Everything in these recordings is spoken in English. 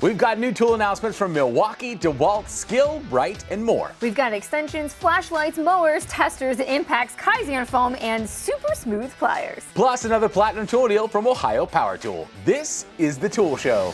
We've got new tool announcements from Milwaukee, DeWalt, Skil, Bright, and more. We've got extensions, flashlights, mowers, testers, impacts, Kaizen foam, and super smooth pliers. Plus another platinum tool deal from Ohio Power Tool. This is the Tool Show.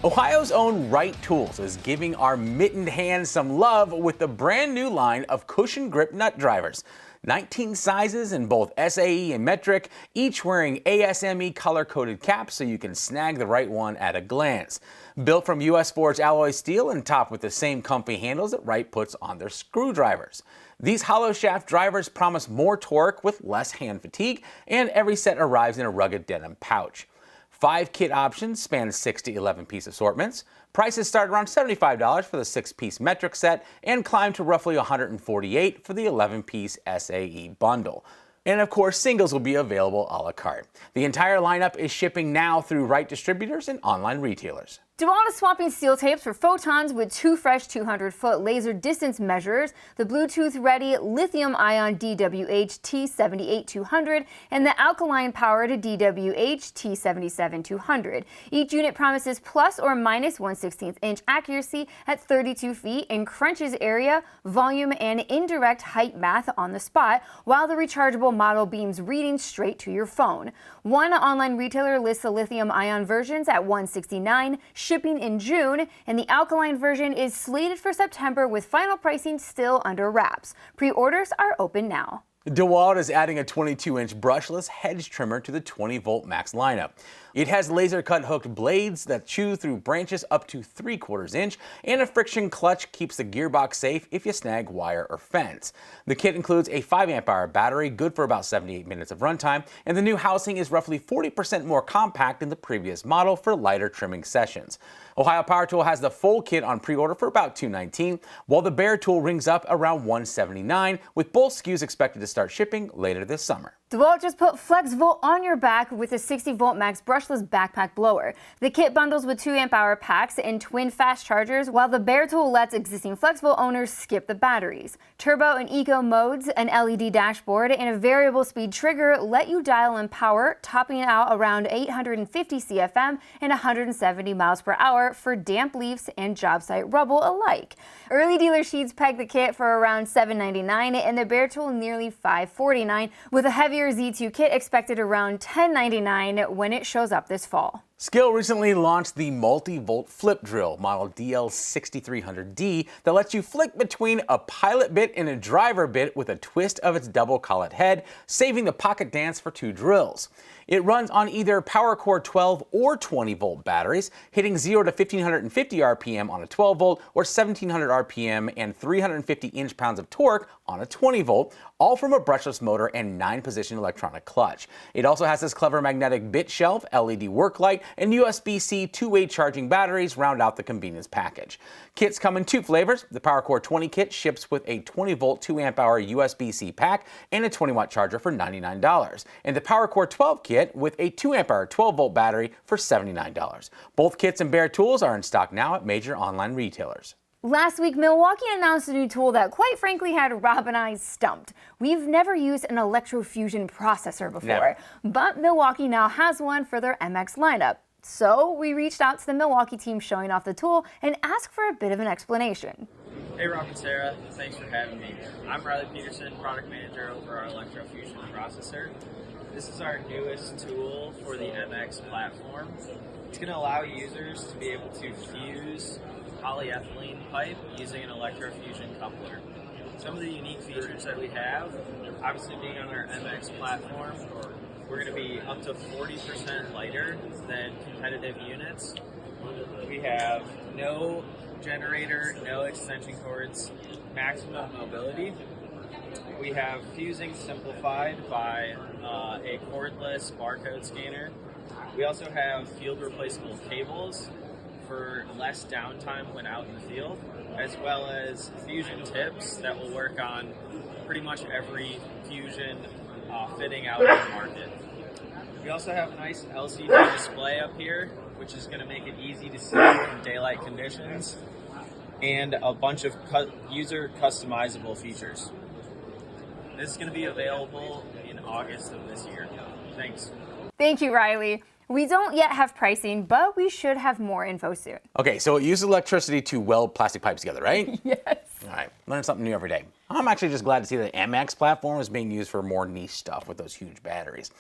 Ohio's own Wright Tools is giving our mittened hands some love with the brand new line of cushion grip nut drivers. 19 sizes in both SAE and metric, each wearing ASME color-coded caps so you can snag the right one at a glance. Built from US forged alloy steel and topped with the same comfy handles that Wright puts on their screwdrivers. These hollow shaft drivers promise more torque with less hand fatigue, and every set arrives in a rugged denim pouch. 5 kit options span 6 to 11 piece assortments. Prices start around $75 for the 6-piece metric set and climb to roughly $148 for the 11-piece SAE bundle. And of course, singles will be available a la carte. The entire lineup is shipping now through Wright distributors and online retailers. DeWalt is swapping steel tapes for photons with 2 fresh 200-foot laser distance measurers, the Bluetooth-ready lithium-ion DWH T78200, and the alkaline-powered DWH T77200. Each unit promises plus or minus 1/16-inch accuracy at 32 feet and crunches area, volume, and indirect height math on the spot, while the rechargeable model beams readings straight to your phone. One online retailer lists the lithium-ion versions at $169, shipping in June, and the alkaline version is slated for September with final pricing still under wraps. Pre-orders are open now. DeWalt is adding a 22-inch brushless hedge trimmer to the 20-volt max lineup. It has laser-cut hooked blades that chew through branches up to 3/4 inch, and a friction clutch keeps the gearbox safe if you snag wire or fence. The kit includes a 5-amp-hour battery, good for about 78 minutes of runtime, and the new housing is roughly 40% more compact than the previous model for lighter trimming sessions. Ohio Power Tool has the full kit on pre-order for about $219, while the Bear tool rings up around $179, with both SKUs expected to start shipping later this summer. DeWalt just put FlexVolt on your back with a 60-volt max brushless backpack blower. The kit bundles with 2-amp-hour packs and twin fast chargers, while the Bear tool lets existing FlexVolt owners skip the batteries. Turbo and Eco modes, an LED dashboard, and a variable speed trigger let you dial in power, topping out around 850 CFM and 170 miles per hour for damp leaves and job site rubble alike. Early dealer sheets peg the kit for around $799 and the Bear tool nearly $549, with a heavier Z2 kit expected around $1099 when it shows up this fall. Skil recently launched the multi-volt flip drill, model DL6300D, that lets you flick between a pilot bit and a driver bit with a twist of its double collet head, saving the pocket dance for 2 drills. It runs on either PowerCore 12 or 20-volt batteries, hitting 0 to 1550 RPM on a 12-volt or 1700 RPM and 350 inch-pounds of torque on a 20-volt, all from a brushless motor and 9-position electronic clutch. It also has this clever magnetic bit shelf, LED work light, and USB-C 2-way charging batteries round out the convenience package. Kits come in 2 flavors. The PowerCore 20 kit ships with a 20-volt 2-amp-hour USB-C pack and a 20-watt charger for $99, and the PowerCore 12 kit with a 2-amp-hour 12-volt battery for $79. Both kits and Bear tools are in stock now at major online retailers. Last week, Milwaukee announced a new tool that quite frankly had Rob and I stumped. We've never used an electrofusion processor before, but Milwaukee now has one for their MX lineup. So we reached out to the Milwaukee team showing off the tool and asked for a bit of an explanation. Hey Rob and Sarah, thanks for having me. I'm Riley Peterson, product manager over our electrofusion processor. This is our newest tool for the MX platform. It's going to allow users to be able to fuse polyethylene pipe using an electrofusion coupler. Some of the unique features that we have, obviously being on our MX platform, we're going to be up to 40% lighter than competitive units. We have no generator, no extension cords, maximum mobility. We have fusing simplified by a cordless barcode scanner. We also have field replaceable cables for less downtime when out in the field, as well as fusion tips that will work on pretty much every fusion fitting out in the market. We also have a nice LCD display up here, which is going to make it easy to see in daylight conditions, and a bunch of user customizable features. This is going to be available in August of this year. Thanks. Thank you, Riley. We don't yet have pricing, but we should have more info soon. Okay, so it uses electricity to weld plastic pipes together, right? Yes. All right, learn something new every day. I'm actually just glad to see that the MX platform is being used for more niche stuff with those huge batteries.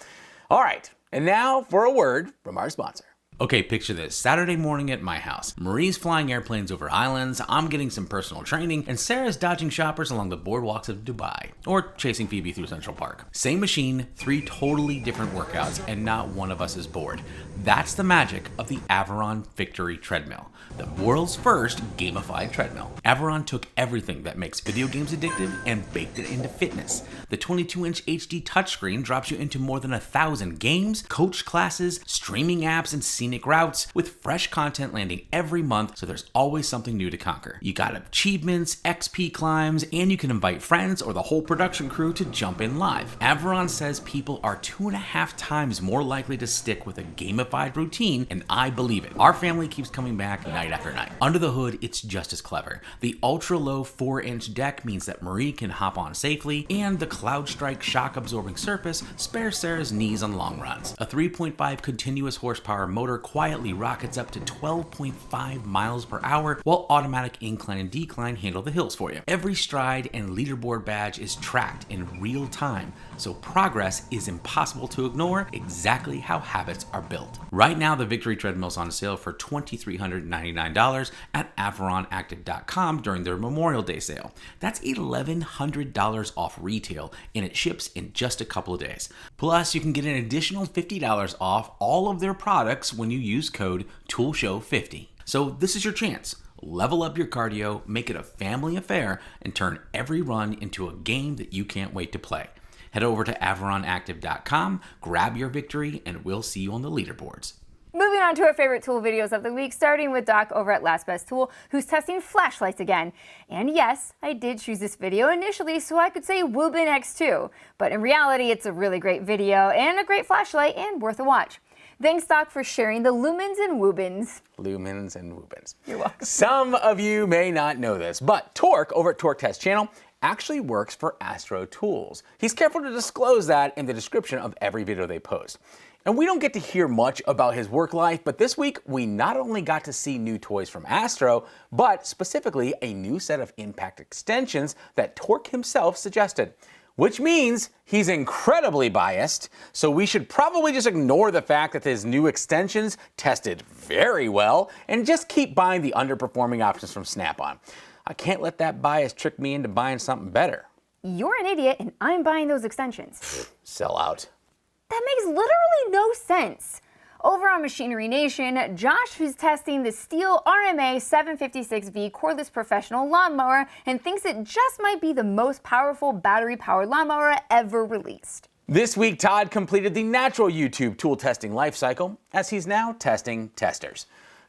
All right, and now for a word from our sponsor. Okay, picture this. Saturday morning at my house. Marie's flying airplanes over islands, I'm getting some personal training, and Sarah's dodging shoppers along the boardwalks of Dubai. Or chasing Phoebe through Central Park. Same machine, 3 totally different workouts, and not one of us is bored. That's the magic of the Aviron Victory Treadmill, the world's first gamified treadmill. Aviron took everything that makes video games addictive and baked it into fitness. The 22-inch HD touchscreen drops you into more than 1,000 games, coach classes, streaming apps, and scenic routes, with fresh content landing every month, so there's always something new to conquer. You got achievements, XP climbs, and you can invite friends or the whole production crew to jump in live. Aviron says people are 2.5 times more likely to stick with a gamified routine, and I believe it. Our family keeps coming back night after night. Under the hood, it's just as clever. The ultra-low 4-inch deck means that Marie can hop on safely, and the CloudStrike shock-absorbing surface spares Sarah's knees on long runs. A 3.5 continuous horsepower motor quietly rockets up to 12.5 miles per hour, while automatic incline and decline handle the hills for you. Every stride and leaderboard badge is tracked in real time, so progress is impossible to ignore, exactly how habits are built. Right now, the Victory Treadmill's on sale for $2,399 at AvironActive.com during their Memorial Day sale. That's $1,100 off retail, and it ships in just a couple of days. Plus, you can get an additional $50 off all of their products when you use code TOOLSHOW50. So this is your chance. Level up your cardio, make it a family affair, and turn every run into a game that you can't wait to play. Head over to AvironActive.com, grab your victory, and we'll see you on the leaderboards. Moving on to our favorite tool videos of the week, starting with Doc over at Last Best Tool, who's testing flashlights again. And yes, I did choose this video initially so I could say Woobin X2, but in reality, it's a really great video and a great flashlight and worth a watch. Thanks, Doc, for sharing the lumens and Woobins. Lumens and Woobins. You're welcome. Some of you may not know this, but Torque over at Torque Test Channel actually works for Astro Tools. He's careful to disclose that in the description of every video they post. And we don't get to hear much about his work life, but this week we not only got to see new toys from Astro, but specifically a new set of impact extensions that Torque himself suggested. Which means he's incredibly biased, so we should probably just ignore the fact that his new extensions tested very well and just keep buying the underperforming options from Snap-on. I can't let that bias trick me into buying something better. You're an idiot and I'm buying those extensions. Sell out. That makes literally no sense. Over on Machinery Nation, Josh is testing the Stihl RMA 756V cordless professional lawnmower and thinks it just might be the most powerful battery-powered lawnmower ever released. This week, Todd completed the natural YouTube tool testing life cycle, as he's now testing testers.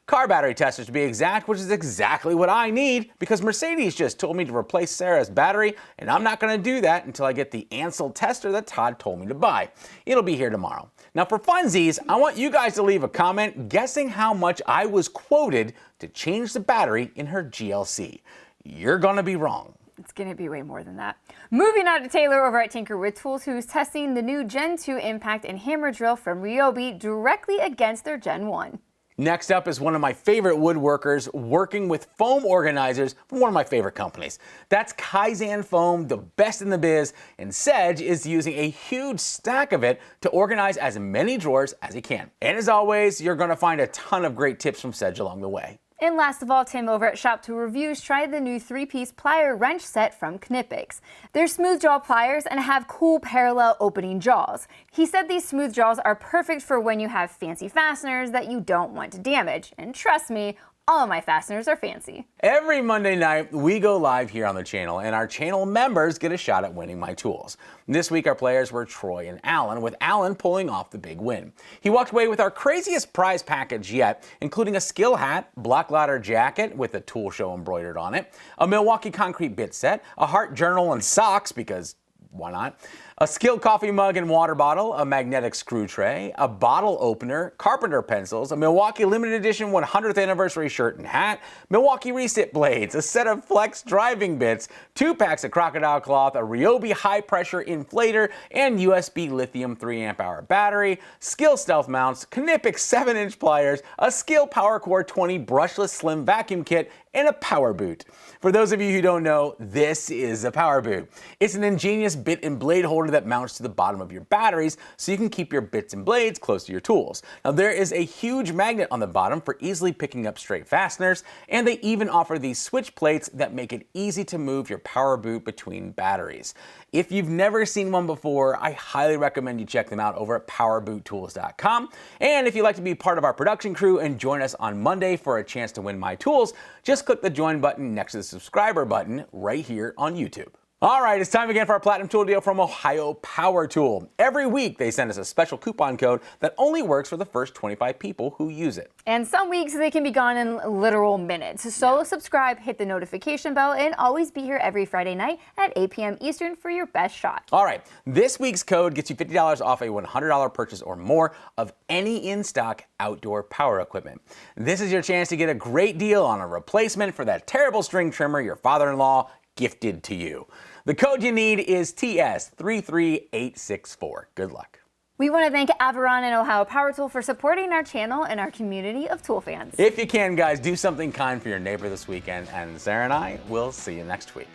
Car battery testers to be exact, which is exactly what I need because Mercedes just told me to replace Sarah's battery, and I'm not going to do that until I get the Ansel tester that Todd told me to buy. It'll be here tomorrow. Now for funsies, I want you guys to leave a comment guessing how much I was quoted to change the battery in her GLC. You're going to be wrong. It's going to be way more than that. Moving on to Taylor over at Tinker with Tools, who's testing the new Gen 2 impact and hammer drill from Ryobi directly against their Gen 1. Next up is one of my favorite woodworkers working with foam organizers from one of my favorite companies. That's Kaizen Foam, the best in the biz, and Sedge is using a huge stack of it to organize as many drawers as he can. And as always, you're going to find a ton of great tips from Sedge along the way. And last of all, Tim over at Shop 2 Reviews tried the new 3-piece plier wrench set from Knipex. They're smooth jaw pliers and have cool parallel opening jaws. He said these smooth jaws are perfect for when you have fancy fasteners that you don't want to damage. And trust me, all of my fasteners are fancy. Every Monday night, we go live here on the channel, and our channel members get a shot at winning my tools. This week, our players were Troy and Alan, with Alan pulling off the big win. He walked away with our craziest prize package yet, including a skill hat, block ladder jacket with a tool show embroidered on it, a Milwaukee concrete bit set, a heart journal and socks, because why not? A Skil coffee mug and water bottle, a magnetic screw tray, a bottle opener, carpenter pencils, a Milwaukee limited edition 100th anniversary shirt and hat, Milwaukee reset blades, a set of flex driving bits, 2 packs of crocodile cloth, a Ryobi high pressure inflator, and USB lithium 3 amp hour battery, Skil stealth mounts, Knipex 7-inch pliers, a Skil PowerCore 20 brushless slim vacuum kit, and a power boot. For those of you who don't know, this is a power boot. It's an ingenious bit and blade holder that mounts to the bottom of your batteries so you can keep your bits and blades close to your tools. Now there is a huge magnet on the bottom for easily picking up straight fasteners, and they even offer these switch plates that make it easy to move your power boot between batteries. If you've never seen one before, I highly recommend you check them out over at powerboottools.com. And if you'd like to be part of our production crew and join us on Monday for a chance to win my tools, just click the join button next to the subscriber button right here on YouTube. All right, it's time again for our Platinum Tool deal from Ohio Power Tool. Every week they send us a special coupon code that only works for the first 25 people who use it. And some weeks they can be gone in literal minutes. So subscribe, hit the notification bell, and always be here every Friday night at 8 p.m. Eastern for your best shot. All right, this week's code gets you $50 off a $100 purchase or more of any in-stock outdoor power equipment. This is your chance to get a great deal on a replacement for that terrible string trimmer your father-in-law gifted to you. The code you need is TS33864. Good luck. We want to thank Aviron and Ohio Power Tool for supporting our channel and our community of tool fans. If you can, guys, do something kind for your neighbor this weekend, and Sarah and I will see you next week.